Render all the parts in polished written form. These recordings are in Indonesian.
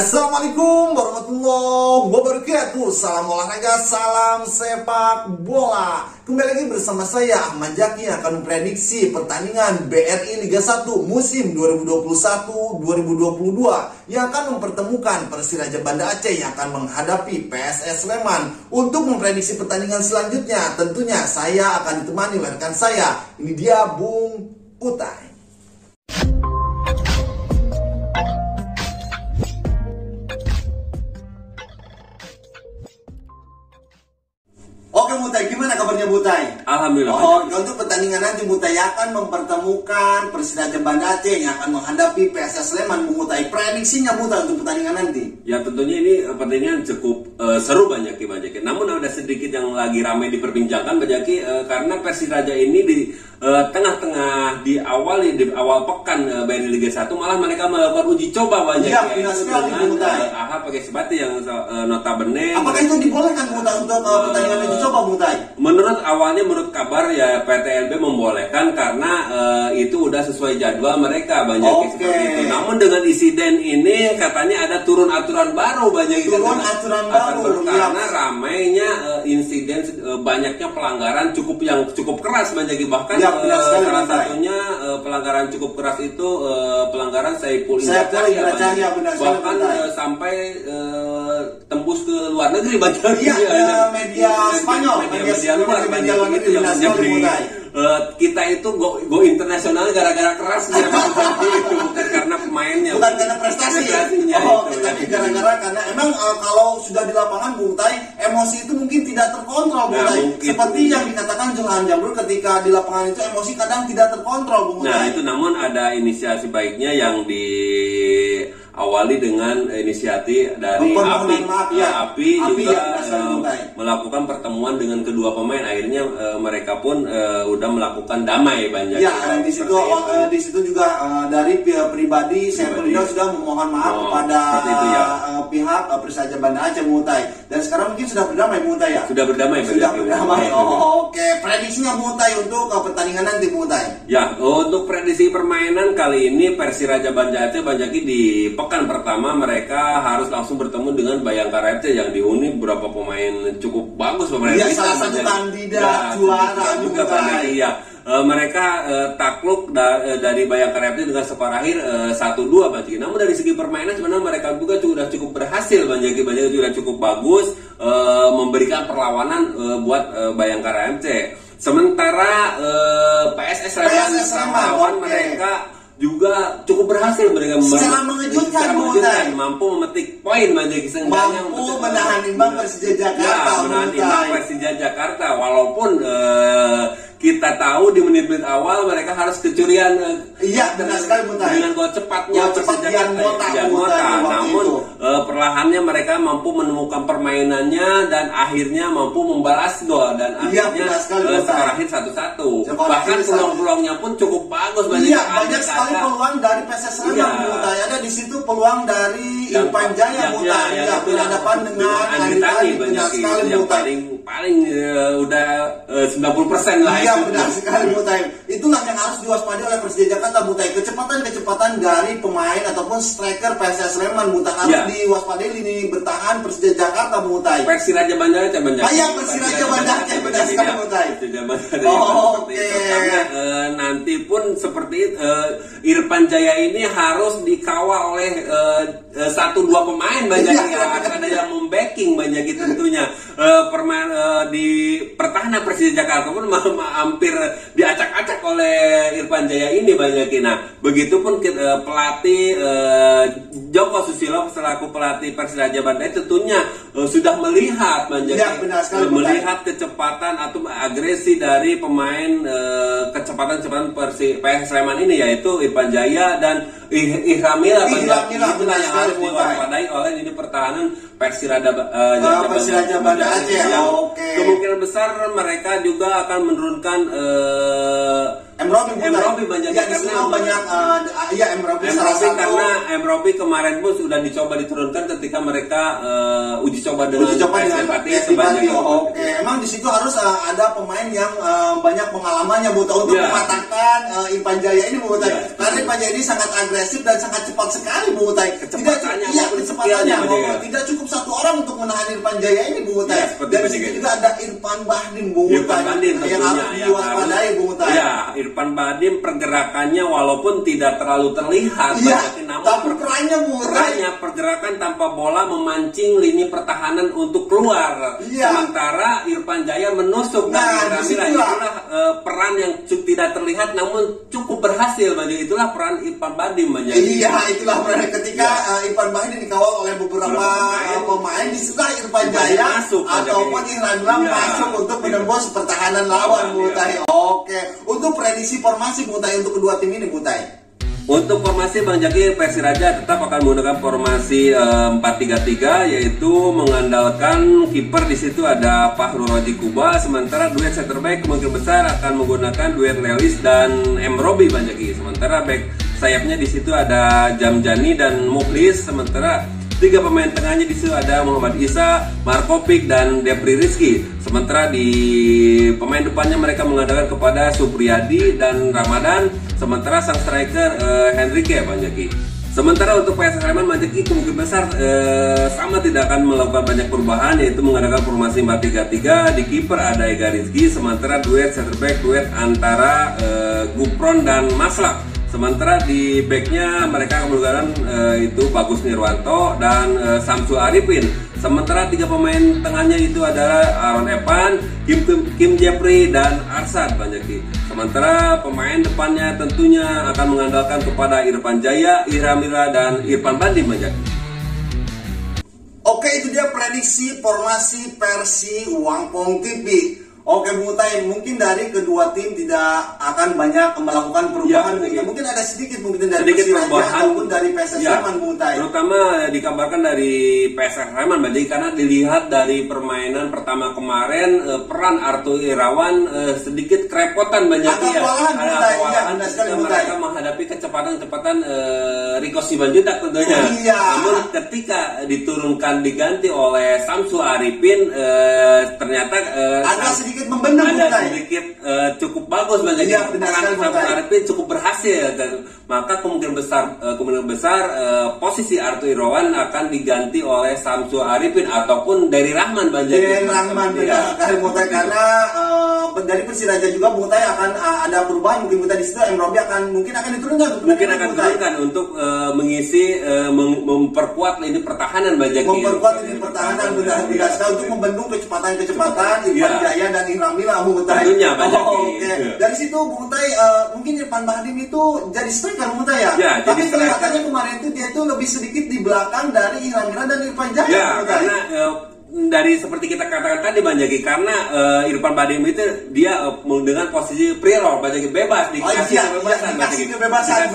Assalamualaikum warahmatullahi wabarakatuh. Salam olahraga, salam sepak bola. Kembali lagi bersama saya Ahmad Jaki yang akan memprediksi pertandingan BRI Liga 1 musim 2021-2022 yang akan mempertemukan Persiraja Banda Aceh yang akan menghadapi PSS Sleman. Untuk memprediksi pertandingan selanjutnya, tentunya saya akan ditemani oleh rekan saya. Ini dia Bung Utai. Oke Mutai, gimana kabarnya Mutai? Alhamdulillah. Untuk pertandingan nanti Mutai akan mempertemukan Persiraja Banda Aceh yang akan menghadapi PSS Sleman. Mutai, prediksinya Mutai untuk pertandingan nanti? Ya tentunya ini pertandingan cukup seru banyak. Namun ada sedikit yang lagi ramai diperbincangkan karena Persiraja ini di tengah-tengah di awal pekan BRI Liga 1 malah mereka melakukan uji coba banyak dengan AHA pakai sepatu yang notabene. Apakah itu dibolehkan Mutai untuk pertandingan uji coba Mutai? Menurut kabar ya PTLB membolehkan karena itu udah sesuai jadwal mereka seperti itu. Namun dengan insiden ini katanya ada turun aturan baru aturan baru karena ramainya insiden banyaknya pelanggaran cukup keras bahkan salah satunya pelanggaran cukup keras itu pelanggaran Saiful Indrajaya bahkan sampai tembus ke luar negeri media Spanyol, media luar negeri kita itu go internasional gara-gara keras itu bukan karena pemainnya, bukan karena prestasinya. Tapi gara-gara karena emang kalau sudah di lapangan Bung Tai, emosi itu mungkin tidak terkontrol Bung Tai. Seperti yang dikatakan Johan Jamrul, ketika di lapangan itu emosi kadang tidak terkontrol Bung Tai. Nah itu namun ada inisiasi baiknya yang diawali dengan inisiatif dari API juga melakukan pertemuan dengan kedua pemain. Akhirnya mereka pun udah melakukan damai banyak. Ya, di situ juga dari pihak pribadi saya sudah memohon maaf kepada pihak Persiraja Banda Aceh Mutai. Dan sekarang mungkin sudah berdamai Mutai ya? Sudah berdamai. Oke, prediksinya Mutai untuk pertandingan nanti Mutai. Ya, untuk prediksi permainan kali ini Persiraja Banda Aceh di pekan pertama mereka harus langsung bertemu dengan Bayangkara FC yang dihuni beberapa pemain cukup bagus salah satu kandidat juara juga mereka takluk dari Bayangkara FC dengan skor akhir 1-2 Namun dari segi permainan sebenarnya mereka juga sudah cukup berhasil sudah cukup bagus memberikan perlawanan buat Bayangkara FC. Sementara PSS Sleman mereka juga cukup berhasil secara mengejutkan mampu memetik poin mampu menahan imbang Persija Jakarta walaupun kita tahu di menit-menit awal mereka harus kecurian dengan gol cepatnya namun perlahannya mereka mampu menemukan permainannya dan akhirnya mampu membalas gol dan akhirnya skor akhir 1-1. Bahkan peluang-peluangnya pun cukup bagus banyak sekali peluang dari PSS Sleman ada di situ peluang dari Irfan Jaya berhadapan dengan Andri yang paling udah 90% lah. Iya benar sekali Mutai. Itulah yang harus diwaspadai oleh Persija Jakarta Mutai. Kecepatan dari pemain ataupun striker PSS Sleman Mutai harus diwaspadai lini bertahan Persija Jakarta Mutai. Persiraja Banda Aceh Persiraja Banda Aceh benar sekali Mutai. Karena nanti pun seperti Irfan Jaya ini harus dikawal oleh 1-2 pemain ada yang membacking tentunya di pertahanan Persija Jakarta pun hampir diacak-acak oleh Irfan Jaya ini Nah, begitupun pelatih Joko Susilo selaku pelatih Persiraja Banda tentunya sudah melihat melihat kecepatan atau agresi dari pemain kecepatan PSS Sleman ini yaitu Irfan Jaya dan Ihramila itulah yang harus diwaspadai oleh lini pertahanan Persiraja Banda Aceh. Kemungkinan besar mereka juga akan menurunkan M-Robi banyak karena M-Robi kemarin pun sudah dicoba diturunkan ketika mereka uji coba dengan PSIS. Emang di situ harus ada pemain yang banyak pengalamannya untuk mematahkan Irfan Jaya ini Karena Irfan Jaya ini sangat agresif dan sangat cepat sekali Kecepatannya kesempatannya bahwa tidak cukup satu orang untuk menahan Irfan Jaya ini, Bung Utai. Dan di situ juga ada Irfan Bahdim, Bung Utai, yang harus diwaspadai, Bung Utai. Ya, Irfan Bahdim pergerakannya walaupun tidak terlalu terlihat, namun tapi perannya, Bung Utai, pergerakan tanpa bola memancing lini pertahanan untuk keluar. Sementara Irfan Jaya menusuk dan itulah peran yang tidak terlihat namun cukup berhasil. Itulah peran Irfan Bahdim. Itulah peran ketika Irfan Bahdim dikawal oleh beberapa pemain, disitulah Irfan Jaya ataupun Irfan masuk untuk menembus pertahanan lawan, Bung Utai. Oke, untuk prediksi formasi, Bung Utai, untuk kedua tim ini, Bung Utai. Untuk formasi Bang Jaki, Persiraja tetap akan menggunakan formasi 4-3-3, yaitu mengandalkan kiper di situ ada Fahrul Razi Kuba, sementara duet center back kemungkinan besar akan menggunakan duet Lelis dan M Robi, Bang Jaki. Sementara back sayapnya di situ ada Jamjani dan Mukhlis, sementara tiga pemain tengahnya di situ ada Muhammad Isa, Markovic dan Depri Rizky. Sementara di pemain depannya mereka mengandalkan kepada Supriyadi dan Ramadan. Sementara sang striker Henrique, Bang Jaki. Sementara untuk PSS Sleman, Bang Jaki kemungkinan besar sama tidak akan melakukan banyak perubahan, yaitu mengandalkan formasi 4-3-3. Di kiper ada Ega Rizky, sementara duet center back duet antara Gupron dan Maslak. Sementara di backnya mereka akan menggunakan itu Bagus Nirwanto dan Samsul Arifin. Sementara tiga pemain tengahnya itu adalah Aaron Evan, Kim Jeffrey dan Arsad, Bang Jaki. Sementara pemain depannya tentunya akan mengandalkan kepada Irfan Jaya, Ihramira dan Irfan Bahdim, Bang Jaki. Oke, itu dia prediksi formasi Persi Wangpong TV. Oke, Bung Utai, mungkin dari kedua tim tidak akan banyak melakukan perubahan. Mungkin ada sedikit mungkin dari Persiraja ataupun dari PSS Sleman, Bung Utai. Terutama dikabarkan dari PSS Sleman, karena dilihat dari permainan pertama kemarin, peran Arthur Irawan sedikit kerepotan banyak kewalahan mereka menghadapi kecepatan Rico Simanjuntak tentunya. Namun ketika diturunkan diganti oleh Samsul Arifin, ternyata agak sedikit membendung, sedikit cukup bagus, banyak Samsul Arifin cukup berhasil, dan maka kemungkinan besar posisi Arthur Irawan akan diganti oleh Samsul Arifin ataupun dari Rahman, dari Rahman, karena dari Persiraja juga, Bung Utai, akan ada perubahan. Mungkin Bung Utai di situ M Robi mungkin akan diturunkan untuk mengisi memperkuat lini pertahanan, memperkuat lini pertahanan untuk membendung kecepatan Irfan Jaya dan Ihramira, Bung Utai. Tentunya Dari situ, Bung Utai, mungkin Irfan Bahdim itu jadi striker, Bung Utai, tapi kelihatannya kemarin itu dia itu lebih sedikit di belakang dari Ihramira dan Irfan Jaya, karena dari seperti kita katakan tadi, Bang Jaki, karena Irfan Bahdim itu dia dengan posisi pre-roll, Bang Jaki, bebas dikasih kebebasan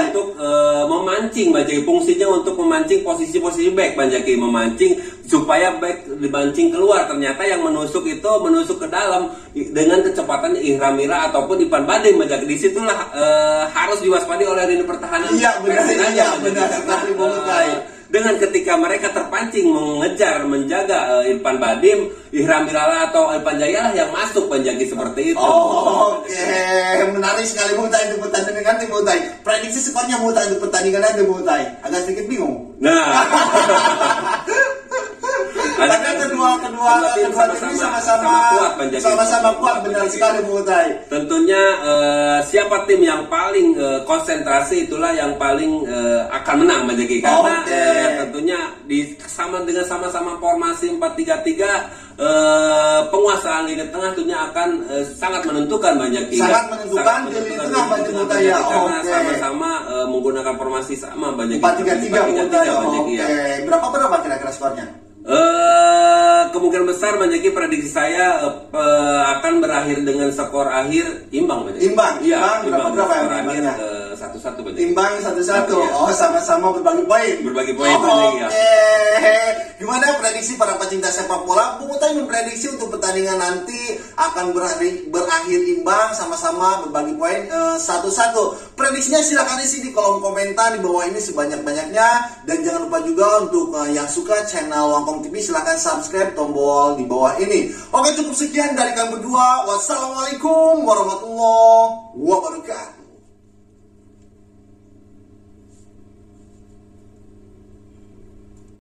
untuk memancing, Bang Jaki, fungsinya untuk memancing posisi back, Bang Jaki, memancing supaya back dibancing keluar. Ternyata yang menusuk ke dalam dengan kecepatan Ihramira ataupun Irfan Bahdim, Bang Jaki. Disitulah harus diwaspadai oleh lini pertahanan. Benar sekali, Bung Utai. Dengan ketika mereka terpancing menjaga Irfan Bahdim, Ihramira atau Irfan Jaya lah yang masuk, Bang Jaki, seperti itu. Oke, menarik sekali, Bung Utai, untuk pertandingan nanti, Bung Utai. Prediksi skornya, Bung Utai, untuk pertandingan nanti, Bung Utai. Agak sedikit bingung. Karena kedua tim sama-sama kuat, benar sekali, Bung Utai. Tentunya siapa tim yang paling konsentrasi itulah yang paling akan menang, Bang Jaki, karena tentunya dengan sama-sama formasi 4-3-3, penguasaan lini tengah tentunya akan sangat menentukan, Bang Jaki. Sangat menentukan di lini tengah, Bang Jaki, karena sama-sama menggunakan formasi sama, Bang Jaki. 4-3-3, berapa kira-kira skornya? Kemungkinan besar, Bang Jaki, prediksi saya akan berakhir dengan skor akhir imbang, Bang Jaki. Imbang berapa ya imbangnya? 1-1, Bang Jaki. Imbang 1-1. Oh, sama-sama berbagi poin. Oke. Gimana prediksi para pecinta sepak bola? Bung Utai memprediksi untuk pertandingan nanti akan berakhir imbang, sama-sama berbagi poin 1-1. Prediksinya silakan isi di kolom komentar di bawah ini sebanyak-banyaknya, dan jangan lupa juga untuk yang suka channel Wangpong TV silakan subscribe, tombol di bawah ini. Oke, cukup sekian dari kami berdua. Wassalamualaikum warahmatullahi wabarakatuh.